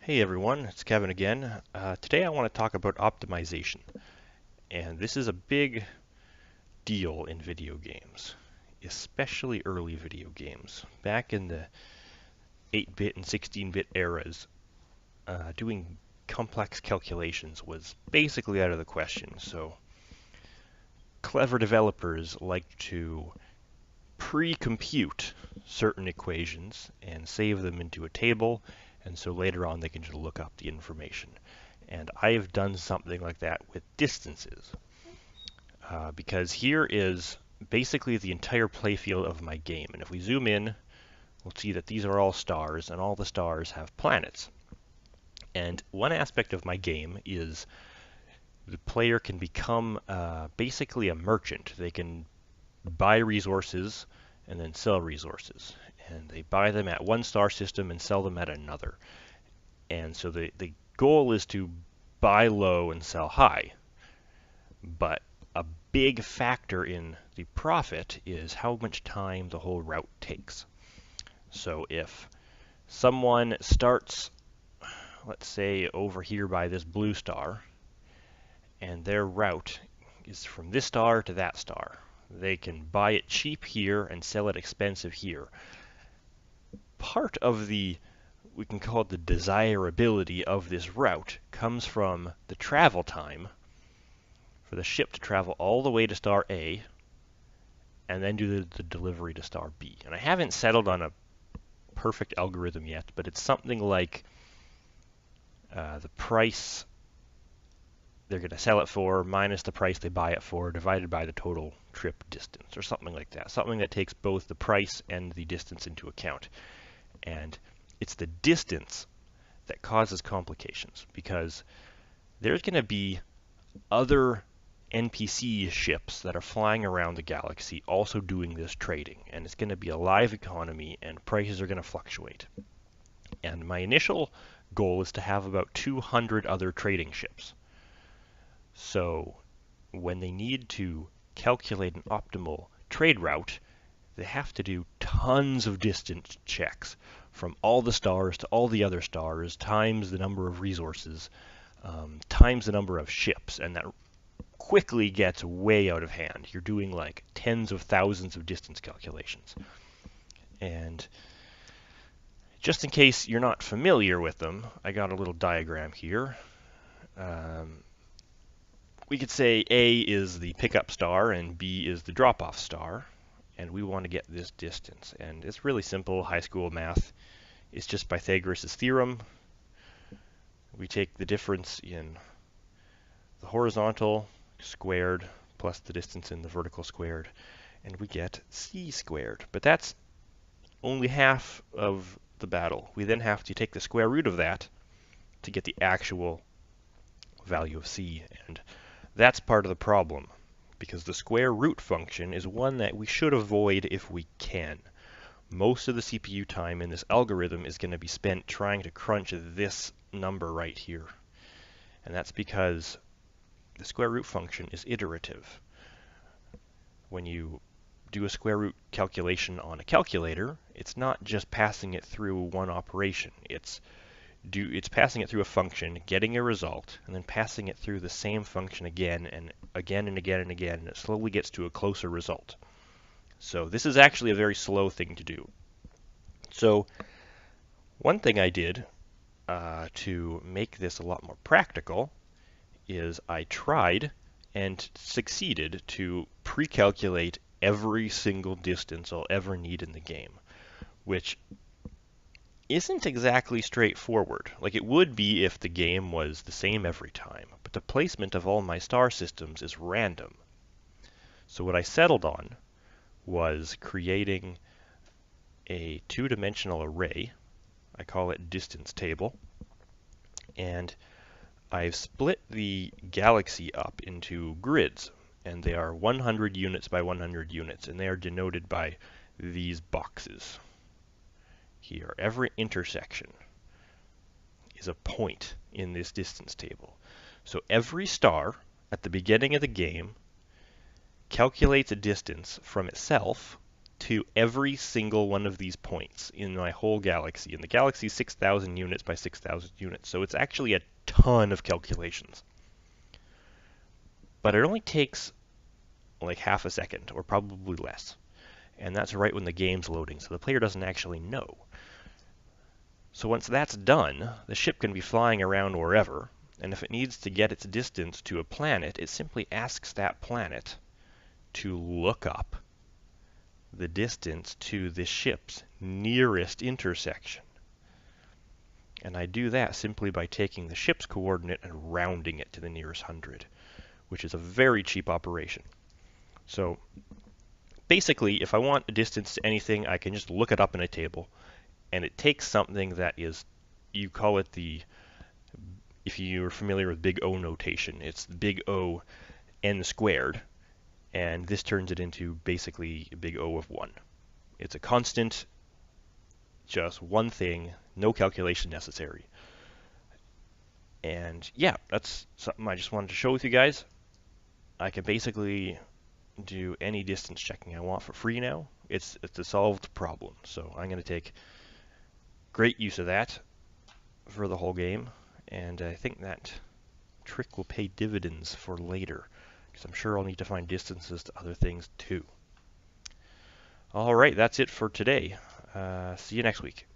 Hey everyone, it's Kevin again. Today I want to talk about optimization, and this is a big deal in video games, especially early video games. Back in the 8-bit and 16-bit eras, doing complex calculations was basically out of the question, so clever developers like to pre-compute certain equations and save them into a table, and so later on they can just look up the information. And I have done something like that with distances, because here is basically the entire playfield of my game. And if we zoom in, we'll see that these are all stars, and all the stars have planets. And one aspect of my game is the player can become basically a merchant. They can buy resources and then sell resources. And they buy them at one star system and sell them at another. And so the goal is to buy low and sell high. But a big factor in the profit is how much time the whole route takes. So if someone starts, let's say, over here by this blue star, and their route is from this star to that star, they can buy it cheap here and sell it expensive here. Part of we can call it the desirability of this route, comes from the travel time for the ship to travel all the way to star A and then do the delivery to star B. And I haven't settled on a perfect algorithm yet, but it's something like the price they're going to sell it for minus the price they buy it for divided by the total trip distance, or something like that. Something that takes both the price and the distance into account. And it's the distance that causes complications, because there's going to be other NPC ships that are flying around the galaxy also doing this trading, and it's going to be a live economy and prices are going to fluctuate. And my initial goal is to have about 200 other trading ships. So when they need to calculate an optimal trade route, they have to do tons of distance checks from all the stars to all the other stars, times the number of resources, times the number of ships, and that quickly gets way out of hand. You're doing like tens of thousands of distance calculations. And just in case you're not familiar with them, I got a little diagram here. We could say A is the pickup star and B is the drop-off star, and we want to get this distance. And it's really simple high school math. It's just Pythagoras' theorem. We take the difference in the horizontal squared plus the distance in the vertical squared, and we get c squared. But that's only half of the battle. We then have to take the square root of that to get the actual value of c, and that's part of the problem, because the square root function is one that we should avoid if we can. Most of the CPU time in this algorithm is going to be spent trying to crunch this number right here, and that's because the square root function is iterative. When you do a square root calculation on a calculator, it's not just passing it through one operation. It's passing it through a function, getting a result, and then passing it through the same function again and again and again and again, and it slowly gets to a closer result. So this is actually a very slow thing to do. So one thing I did to make this a lot more practical is I tried and succeeded to pre-calculate every single distance I'll ever need in the game, which isn't exactly straightforward. Like it would be if the game was the same every time, but the placement of all my star systems is random. So what I settled on was creating a two-dimensional array. I call it distance table, and I've split the galaxy up into grids, and they are 100 units by 100 units, and they are denoted by these boxes here. Every intersection is a point in this distance table. So every star at the beginning of the game calculates a distance from itself to every single one of these points in my whole galaxy. And the galaxy is 6,000 units by 6,000 units, so it's actually a ton of calculations. But it only takes like half a second, or probably less. And that's right when the game's loading, so the player doesn't actually know. So once that's done, the ship can be flying around wherever, and if it needs to get its distance to a planet, it simply asks that planet to look up the distance to the ship's nearest intersection. And I do that simply by taking the ship's coordinate and rounding it to the nearest 100, which is a very cheap operation. So basically, if I want a distance to anything, I can just look it up in a table, and it takes something that is, you call it the, if you're familiar with big O notation, it's big O n squared, and this turns it into basically a big O of 1. It's a constant, just one thing, no calculation necessary. And yeah, that's something I just wanted to show with you guys. I can basically do any distance checking I want for free now. It's a solved problem, so I'm going to take great use of that for the whole game, and I think that trick will pay dividends for later, because I'm sure I'll need to find distances to other things too. Alright, that's it for today. See you next week.